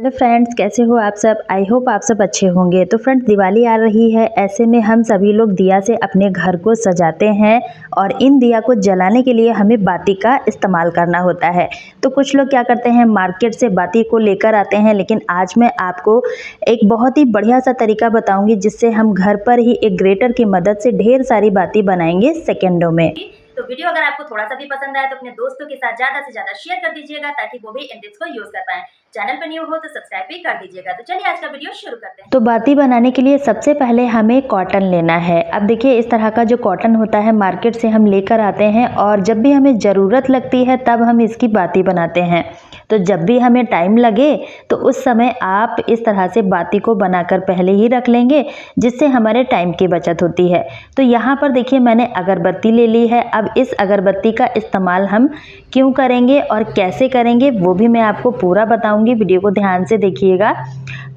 Hello friends, कैसे हो आप सब। आई होप आप सब अच्छे होंगे। तो फ्रेंड्स, दिवाली आ रही है, ऐसे में हम सभी लोग दिया से अपने घर को सजाते हैं और इन दिया को जलाने के लिए हमें बाती का इस्तेमाल करना होता है। तो कुछ लोग क्या करते हैं, मार्केट से बाती को लेकर आते हैं, लेकिन आज मैं आपको एक बहुत ही बढ़िया सा तरीका बताऊंगी जिससे हम घर पर ही एक ग्रेटर की मदद से ढेर सारी बाती बनाएंगे सेकेंडों में। तो वीडियो अगर आपको थोड़ा सा भी पसंद आए तो अपने दोस्तों के साथ ज्यादा से ज्यादा शेयर कर दीजिएगा ताकि वो भी इन टिप्स को यूज कर पाए। चैनल पर न्यू हो तो सब्सक्राइब भी कर दीजिएगा। तो चलिए आज का वीडियो शुरू करते हैं। तो बाती बनाने के लिए सबसे पहले हमें कॉटन लेना है। अब देखिए, इस तरह का जो कॉटन होता है मार्केट से हम लेकर आते हैं और जब भी हमें ज़रूरत लगती है तब हम इसकी बाती बनाते हैं। तो जब भी हमें टाइम लगे तो उस समय आप इस तरह से बाती को बनाकर पहले ही रख लेंगे, जिससे हमारे टाइम की बचत होती है। तो यहाँ पर देखिए, मैंने अगरबत्ती ले ली है। अब इस अगरबत्ती का इस्तेमाल हम क्यों करेंगे और कैसे करेंगे वो भी मैं आपको पूरा बताऊंगी। वीडियो को ध्यान से देखिएगा।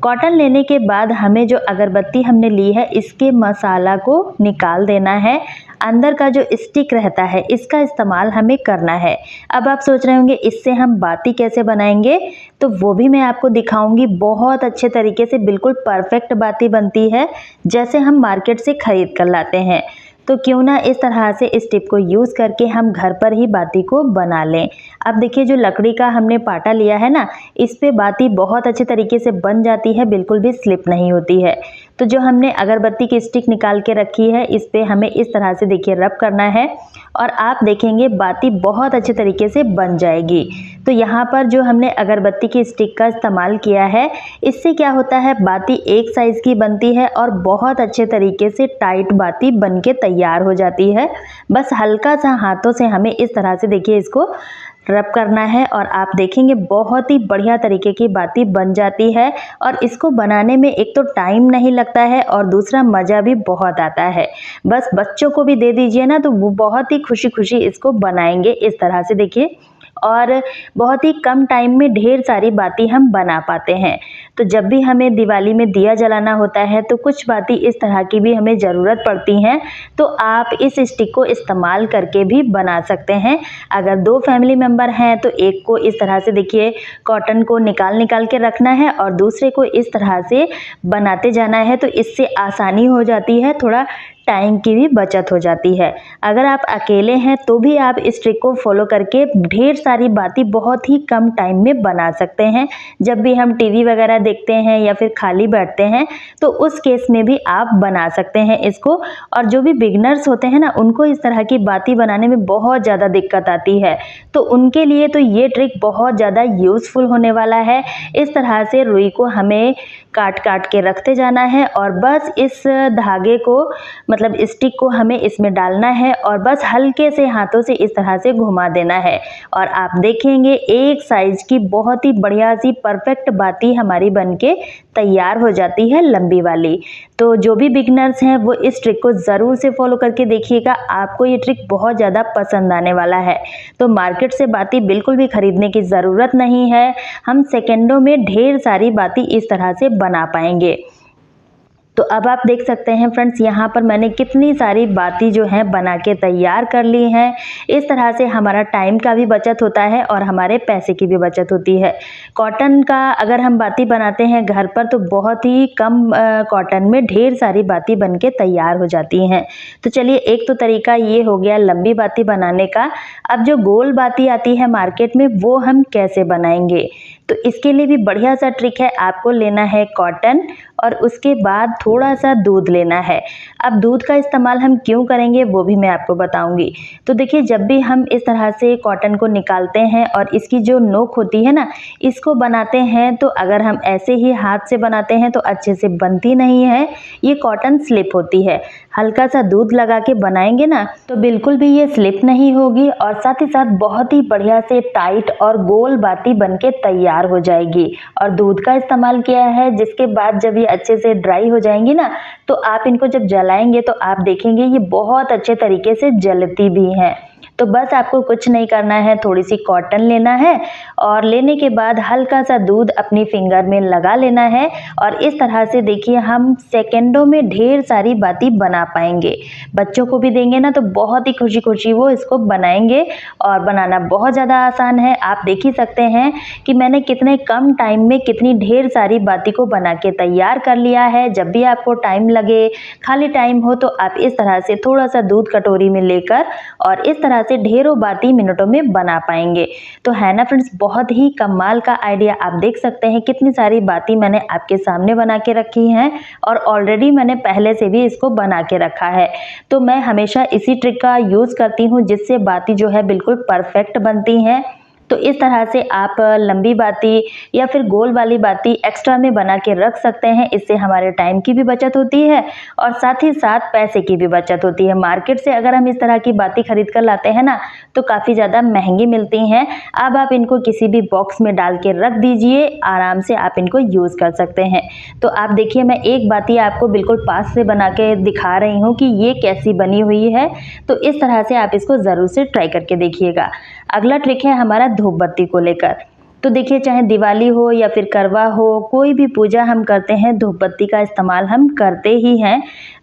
कॉटन लेने के बाद हमें जो अगरबत्ती हमने ली है इसके मसाला को निकाल देना है। अंदर का जो स्टिक रहता है इसका इस्तेमाल हमें करना है। अब आप सोच रहे होंगे इससे हम बाती कैसे बनाएंगे, तो वो भी मैं आपको दिखाऊंगी। बहुत अच्छे तरीके से बिल्कुल परफेक्ट बाती बनती है, जैसे हम मार्केट से खरीद कर लाते हैं। तो क्यों ना इस तरह से इस टिप को यूज़ करके हम घर पर ही बाती को बना लें। अब देखिए, जो लकड़ी का हमने पाटा लिया है ना, इस पे बाती बहुत अच्छे तरीके से बन जाती है, बिल्कुल भी स्लिप नहीं होती है। तो जो हमने अगरबत्ती की स्टिक निकाल के रखी है इस पे हमें इस तरह से देखिए रब करना है और आप देखेंगे बाती बहुत अच्छे तरीके से बन जाएगी। तो यहाँ पर जो हमने अगरबत्ती की स्टिक का इस्तेमाल किया है, इससे क्या होता है, बाती एक साइज़ की बनती है और बहुत अच्छे तरीके से टाइट बाती बन के तैयार हो जाती है। बस हल्का सा हाथों से हमें इस तरह से देखिए इसको रब करना है और आप देखेंगे बहुत ही बढ़िया तरीके की बाती बन जाती है। और इसको बनाने में एक तो टाइम नहीं लगता है और दूसरा मज़ा भी बहुत आता है। बस बच्चों को भी दे दीजिए ना, तो वो बहुत ही खुशी खुशी इसको बनाएंगे इस तरह से देखिए। और बहुत ही कम टाइम में ढेर सारी बाती हम बना पाते हैं। तो जब भी हमें दिवाली में दिया जलाना होता है तो कुछ बाती इस तरह की भी हमें ज़रूरत पड़ती हैं, तो आप इस स्टिक को इस्तेमाल करके भी बना सकते हैं। अगर 2 फैमिली मेम्बर हैं तो एक को इस तरह से देखिए कॉटन को निकाल निकाल के रखना है और दूसरे को इस तरह से बनाते जाना है, तो इससे आसानी हो जाती है, थोड़ा टाइम की भी बचत हो जाती है। अगर आप अकेले हैं तो भी आप इस ट्रिक को फॉलो करके ढेर सारी बाती बहुत ही कम टाइम में बना सकते हैं। जब भी हम टीवी वगैरह देखते हैं या फिर खाली बैठते हैं तो उस केस में भी आप बना सकते हैं इसको। और जो भी बिगनर्स होते हैं ना, उनको इस तरह की बाती बनाने में बहुत ज़्यादा दिक्कत आती है, तो उनके लिए तो ये ट्रिक बहुत ज़्यादा यूज़फुल होने वाला है। इस तरह से रुई को हमें काट काट के रखते जाना है और बस इस धागे को मतलब स्टिक को हमें इसमें डालना है और बस हल्के से हाथों से इस तरह से घुमा देना है और आप देखेंगे एक साइज की बहुत ही बढ़िया सी परफेक्ट बाती हमारी बनके तैयार हो जाती है, लंबी वाली। तो जो भी बिगनर्स हैं वो इस ट्रिक को ज़रूर से फॉलो करके देखिएगा, आपको ये ट्रिक बहुत ज़्यादा पसंद आने वाला है। तो मार्केट से बाती बिल्कुल भी खरीदने की ज़रूरत नहीं है, हम सेकेंडों में ढेर सारी बाती इस तरह से बना पाएंगे। तो अब आप देख सकते हैं फ्रेंड्स, यहाँ पर मैंने कितनी सारी बाती जो है बना के तैयार कर ली हैं। इस तरह से हमारा टाइम का भी बचत होता है और हमारे पैसे की भी बचत होती है। कॉटन का अगर हम बाती बनाते हैं घर पर तो बहुत ही कम कॉटन में ढेर सारी बाती बन के तैयार हो जाती हैं। तो चलिए, एक तो तरीका ये हो गया लंबी बाती बनाने का। अब जो गोल बाती आती है मार्केट में वो हम कैसे बनाएंगे, तो इसके लिए भी बढ़िया सा ट्रिक है। आपको लेना है कॉटन और उसके बाद थोड़ा सा दूध लेना है। अब दूध का इस्तेमाल हम क्यों करेंगे वो भी मैं आपको बताऊंगी। तो देखिए, जब भी हम इस तरह से कॉटन को निकालते हैं और इसकी जो नोक होती है ना, इसको बनाते हैं, तो अगर हम ऐसे ही हाथ से बनाते हैं तो अच्छे से बनती नहीं है, ये कॉटन स्लिप होती है। हल्का सा दूध लगा के बनाएंगे ना तो बिल्कुल भी ये स्लिप नहीं होगी और साथ ही साथ बहुत ही बढ़िया से टाइट और गोल बाती बन के तैयार हो जाएगी। और दूध का इस्तेमाल किया है, जिसके बाद जब ये अच्छे से ड्राई हो जाएंगी ना, तो आप इनको जब जलाएंगे तो आप देखेंगे ये बहुत अच्छे तरीके से जलती भी हैं। तो बस आपको कुछ नहीं करना है, थोड़ी सी कॉटन लेना है और लेने के बाद हल्का सा दूध अपनी फिंगर में लगा लेना है और इस तरह से देखिए हम सेकंडों में ढेर सारी बातें बना पाएंगे। बच्चों को भी देंगे ना तो बहुत ही खुशी खुशी वो इसको बनाएंगे और बनाना बहुत ज़्यादा आसान है। आप देख ही सकते हैं कि मैंने कितने कम टाइम में कितनी ढेर सारी बाती को बना के तैयार कर लिया है। जब भी आपको टाइम लगे, खाली टाइम हो, तो आप इस तरह से थोड़ा सा दूध कटोरी में लेकर और इस तरह से ढेरों बाती मिनटों में बना पाएंगे। तो है ना फ्रेंड्स, बहुत ही कमाल का आइडिया। आप देख सकते हैं कितनी सारी बाती मैंने आपके सामने बना के रखी हैं और ऑलरेडी मैंने पहले से भी इसको बना के रखा है। तो मैं हमेशा इसी ट्रिक का यूज़ करती हूँ जिससे बाती जो है बिल्कुल परफेक्ट बनती हैं। तो इस तरह से आप लंबी बाती या फिर गोल वाली बाती एक्स्ट्रा में बना के रख सकते हैं। इससे हमारे टाइम की भी बचत होती है और साथ ही साथ पैसे की भी बचत होती है। मार्केट से अगर हम इस तरह की बाती खरीद कर लाते हैं ना तो काफ़ी ज़्यादा महंगी मिलती हैं। अब आप इनको किसी भी बॉक्स में डाल के रख दीजिए, आराम से आप इनको यूज़ कर सकते हैं। तो आप देखिए मैं एक बाती आपको बिल्कुल पास से बना के दिखा रही हूँ कि ये कैसी बनी हुई है। तो इस तरह से आप इसको ज़रूर से ट्राई करके देखिएगा। अगला ट्रिक है हमारा धूप बत्ती को लेकर। तो देखिए चाहे दिवाली हो या फिर करवा हो, कोई भी पूजा हम करते हैं धूप बत्ती का इस्तेमाल हम करते ही हैं।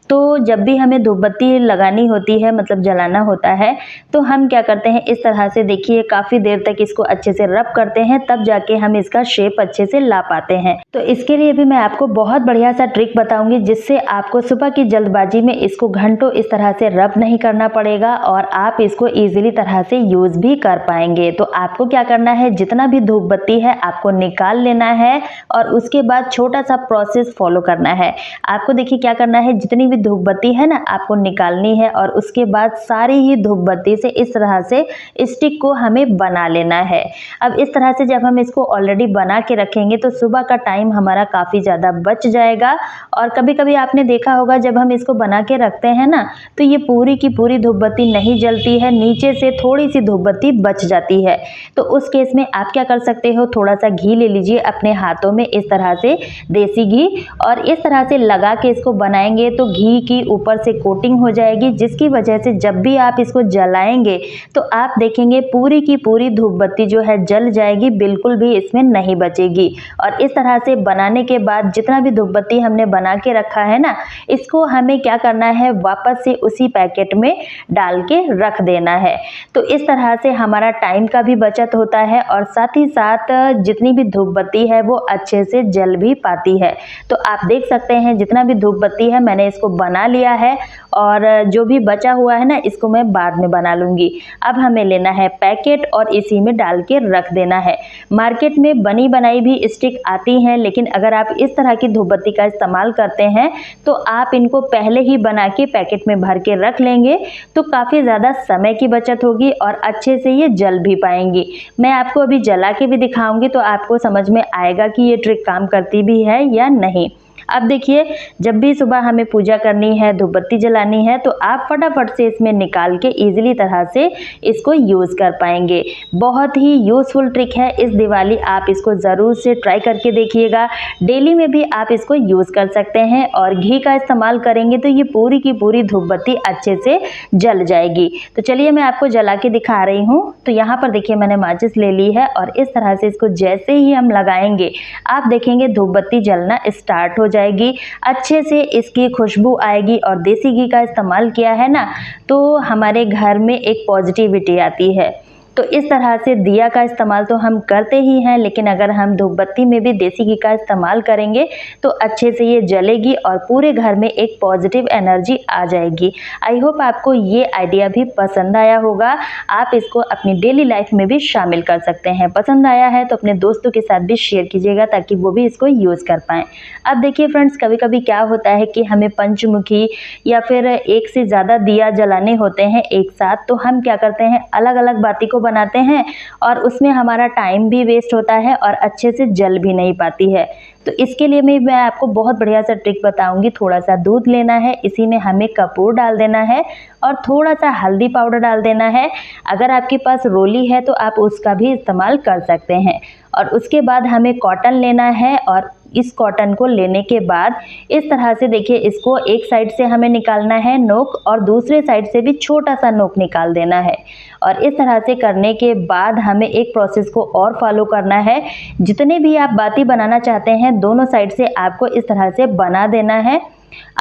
तो जब भी हमें धूप बत्ती लगानी होती है, मतलब जलाना होता है, तो हम क्या करते हैं इस तरह से देखिए काफ़ी देर तक इसको अच्छे से रब करते हैं, तब जाके हम इसका शेप अच्छे से ला पाते हैं। तो इसके लिए भी मैं आपको बहुत बढ़िया सा ट्रिक बताऊंगी जिससे आपको सुबह की जल्दबाजी में इसको घंटों इस तरह से रब नहीं करना पड़ेगा और आप इसको ईजिली तरह से यूज़ भी कर पाएंगे। तो आपको क्या करना है, जितना भी धूप बत्ती है आपको निकाल लेना है और उसके बाद छोटा सा प्रोसेस फॉलो करना है। आपको देखिए क्या करना है, जितनी धूप बत्ती है ना आपको निकालनी है और उसके बाद सारी ही धूप बत्ती से इस तरह से स्टिक को हमें बना लेना है। अब इस तरह से जब हम इसको ऑलरेडी बना के रखेंगे तो सुबह का टाइम हमारा काफ़ी ज़्यादा बच जाएगा। और कभी कभी आपने देखा होगा जब हम इसको बना के रखते हैं ना तो ये पूरी की पूरी धूप बत्ती नहीं जलती है, नीचे से थोड़ी सी धूप बत्ती बच जाती है। तो उस केस में आप क्या कर सकते हो, थोड़ा सा घी ले लीजिए अपने हाथों में, इस तरह से देसी घी, और इस तरह से लगा के इसको बनाएंगे तो घी की ऊपर से कोटिंग हो जाएगी, जिसकी वजह से जब भी आप इसको जलाएंगे तो आप देखेंगे पूरी की पूरी धूप बत्ती जो है जल जाएगी, बिल्कुल भी इसमें नहीं बचेगी। और इस तरह से बनाने के बाद जितना भी धूप बत्ती हमने बना के रखा है ना, इसको हमें क्या करना है, वापस से उसी पैकेट में डाल के रख देना है। तो इस तरह से हमारा टाइम का भी बचत होता है और साथ ही साथ जितनी भी धूप बत्ती है वो अच्छे से जल भी पाती है। तो आप देख सकते हैं जितना भी धूप बत्ती है मैंने इसको बना लिया है और जो भी बचा हुआ है ना इसको मैं बाद में बना लूँगी। अब हमें लेना है पैकेट और इसी में डाल के रख देना है। मार्केट में बनी बनाई भी स्टिक आती हैं, लेकिन अगर आप इस तरह की धूप बत्ती का इस्तेमाल करते हैं तो आप इनको पहले ही बना के पैकेट में भर के रख लेंगे तो काफ़ी ज़्यादा समय की बचत होगी और अच्छे से ये जल भी पाएंगी। मैं आपको अभी जला के भी दिखाऊंगी तो आपको समझ में आएगा कि ये ट्रिक काम करती भी है या नहीं। अब देखिए जब भी सुबह हमें पूजा करनी है, धूप बत्ती जलानी है, तो आप फटाफट से इसमें निकाल के इजीली तरह से इसको यूज़ कर पाएंगे। बहुत ही यूज़फुल ट्रिक है, इस दिवाली आप इसको ज़रूर से ट्राई करके देखिएगा। डेली में भी आप इसको यूज़ कर सकते हैं और घी का इस्तेमाल करेंगे तो ये पूरी की पूरी धूप बत्ती अच्छे से जल जाएगी। तो चलिए मैं आपको जला के दिखा रही हूँ। तो यहाँ पर देखिए मैंने माचिस ले ली है और इस तरह से इसको जैसे ही हम लगाएंगे आप देखेंगे धूप बत्ती जलना स्टार्ट हो जाएगी, अच्छे से इसकी खुशबू आएगी। और देसी घी का इस्तेमाल किया है ना तो हमारे घर में एक पॉजिटिविटी आती है। तो इस तरह से दिया का इस्तेमाल तो हम करते ही हैं, लेकिन अगर हम धूप बत्ती में भी देसी घी का इस्तेमाल करेंगे तो अच्छे से ये जलेगी और पूरे घर में एक पॉजिटिव एनर्जी आ जाएगी। आई होप आपको ये आइडिया भी पसंद आया होगा। आप इसको अपनी डेली लाइफ में भी शामिल कर सकते हैं। पसंद आया है तो अपने दोस्तों के साथ भी शेयर कीजिएगा ताकि वो भी इसको यूज़ कर पाएँ। अब देखिए फ्रेंड्स, कभी कभी क्या होता है कि हमें पंचमुखी या फिर एक से ज़्यादा दिया जलाने होते हैं एक साथ, तो हम क्या करते हैं अलग अलग बाती को बनाते हैं और उसमें हमारा टाइम भी वेस्ट होता है और अच्छे से जल भी नहीं पाती है। तो इसके लिए मैं आपको बहुत बढ़िया सा ट्रिक बताऊंगी। थोड़ा सा दूध लेना है, इसी में हमें कपूर डाल देना है और थोड़ा सा हल्दी पाउडर डाल देना है। अगर आपके पास रोली है तो आप उसका भी इस्तेमाल कर सकते हैं। और उसके बाद हमें कॉटन लेना है और इस कॉटन को लेने के बाद इस तरह से देखिए इसको एक साइड से हमें निकालना है नोक और दूसरे साइड से भी छोटा सा नोक निकाल देना है। और इस तरह से करने के बाद हमें एक प्रोसेस को और फॉलो करना है। जितने भी आप बाती बनाना चाहते हैं दोनों साइड से आपको इस तरह से बना देना है।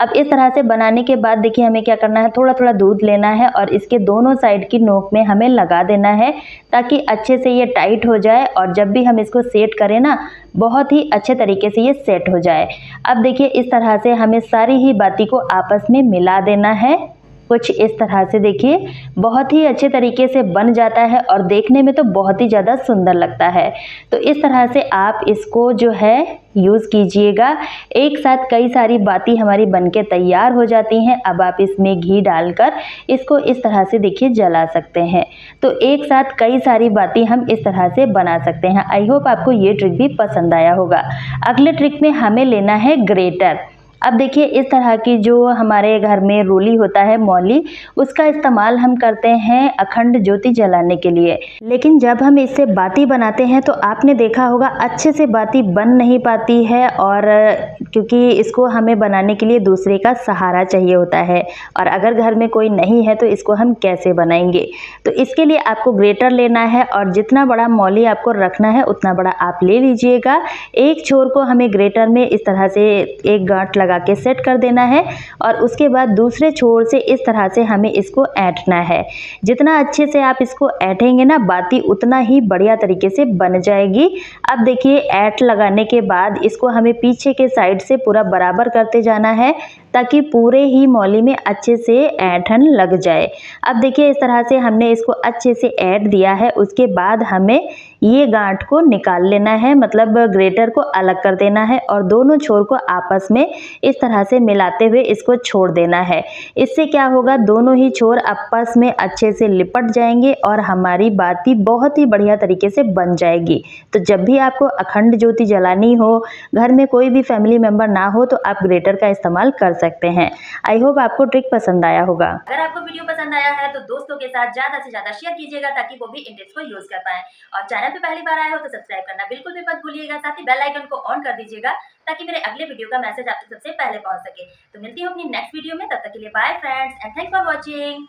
अब इस तरह से बनाने के बाद देखिए हमें क्या करना है, थोड़ा थोड़ा दूध लेना है और इसके दोनों साइड की नोक में हमें लगा देना है ताकि अच्छे से ये टाइट हो जाए और जब भी हम इसको सेट करें ना बहुत ही अच्छे तरीके से ये सेट हो जाए। अब देखिए इस तरह से हमें सारी ही बाती को आपस में मिला देना है। कुछ इस तरह से देखिए बहुत ही अच्छे तरीके से बन जाता है और देखने में तो बहुत ही ज़्यादा सुंदर लगता है। तो इस तरह से आप इसको जो है यूज़ कीजिएगा। एक साथ कई सारी बाती हमारी बनके तैयार हो जाती हैं। अब आप इसमें घी डालकर इसको इस तरह से देखिए जला सकते हैं। तो एक साथ कई सारी बाती हम इस तरह से बना सकते हैं। आई होप आपको ये ट्रिक भी पसंद आया होगा। अगले ट्रिक में हमें लेना है ग्रेटर। अब देखिए इस तरह की जो हमारे घर में रोली होता है मौली, उसका इस्तेमाल हम करते हैं अखंड ज्योति जलाने के लिए। लेकिन जब हम इससे बाती बनाते हैं तो आपने देखा होगा अच्छे से बाती बन नहीं पाती है और क्योंकि इसको हमें बनाने के लिए दूसरे का सहारा चाहिए होता है और अगर घर में कोई नहीं है तो इसको हम कैसे बनाएंगे। तो इसके लिए आपको ग्रेटर लेना है और जितना बड़ा मौली आपको रखना है उतना बड़ा आप ले लीजिएगा। एक छोर को हमें ग्रेटर में इस तरह से एक गांठ लगा के सेट कर देना है और उसके बाद दूसरे छोर से इस तरह से हमें इसको ऐंठना है। जितना अच्छे से आप इसको ऐंठेंगे ना बाती उतना ही बढ़िया तरीके से बन जाएगी। अब देखिए ऐंठ लगाने के बाद इसको हमें पीछे के साइड से पूरा बराबर करते जाना है ताकि पूरे ही मौली में अच्छे से ऐंठन लग जाए। अब देखिए इस तरह से हमने इसको अच्छे से ऐंठ दिया है। उसके बाद हमें ये गांठ को निकाल लेना है, मतलब ग्रेटर को अलग कर देना है और दोनों छोर को आपस में इस तरह से मिलाते हुए इसको छोड़ देना है। इससे क्या होगा, दोनों ही छोर आपस में अच्छे से लिपट जाएंगे और हमारी बाती बहुत ही बढ़िया तरीके से बन जाएगी। तो जब भी आपको अखंड ज्योति जलानी हो, घर में कोई भी फैमिली मेंबर ना हो तो आप ग्रेटर का इस्तेमाल कर सकते हैं। आई होप आपको ट्रिक पसंद आया होगा। अगर आपको वीडियो पसंद आया है तो दोस्तों के साथ ज्यादा से ज्यादा शेयर कीजिएगा ताकि वो भी इन टिप्स को यूज कर पाए। और चैनल पे पहली बार आए हो तो सब्सक्राइब करना बिल्कुल भी मत भूलिएगा। साथ ही बेल आइकन को ऑन कर दीजिएगा ताकि मेरे अगले वीडियो का मैसेज आप तक सबसे पहले पहुंच सके। तो मिलती हूँ अपनी नेक्स्ट वीडियो में, तब तक के लिए bye friends and thanks for watching.